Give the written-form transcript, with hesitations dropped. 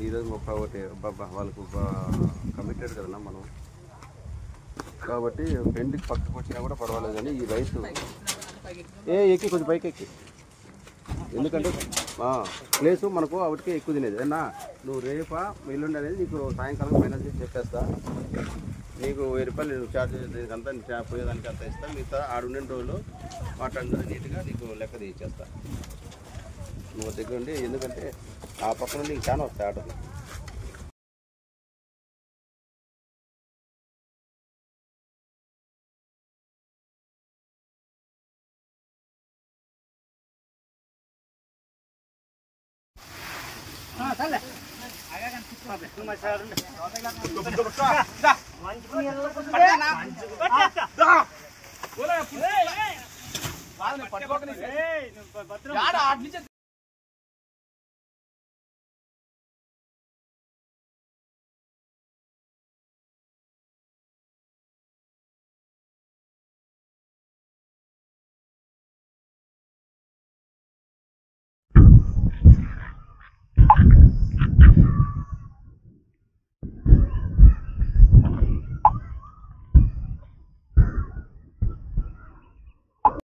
ఈరోజు 31 వాళ్ళకు కమిటెడ్ కదన్నా మనం, కాబట్టి పెండికి పక్కకు వచ్చినా కూడా పర్వాలేదు. కానీ ఈ రైతు ఎక్కి కొంచెం పైకి ఎక్కి, ఎందుకంటే ప్లేసు మనకు వాటికి ఎక్కువ తినేది అన్నా. నువ్వు రేపా ఎల్లుండి అనేది నీకు సాయంకాలం ఫైనల్ చేసి చెప్పేస్తా. నీకు 1000 రూపాయలు నేను ఛార్జ్ అంతా పోయేదానికి అంతా ఇస్తా. మిగతా ఆడుండే రోజులు మాట్లాడిన నీట్గా నీకు లెక్క తీసేస్తా. నువ్వు దగ్గర ఉండి, ఎందుకంటే ఆ పక్క నుండి ఇంకా చాలా వస్తాయి ఆటోలు.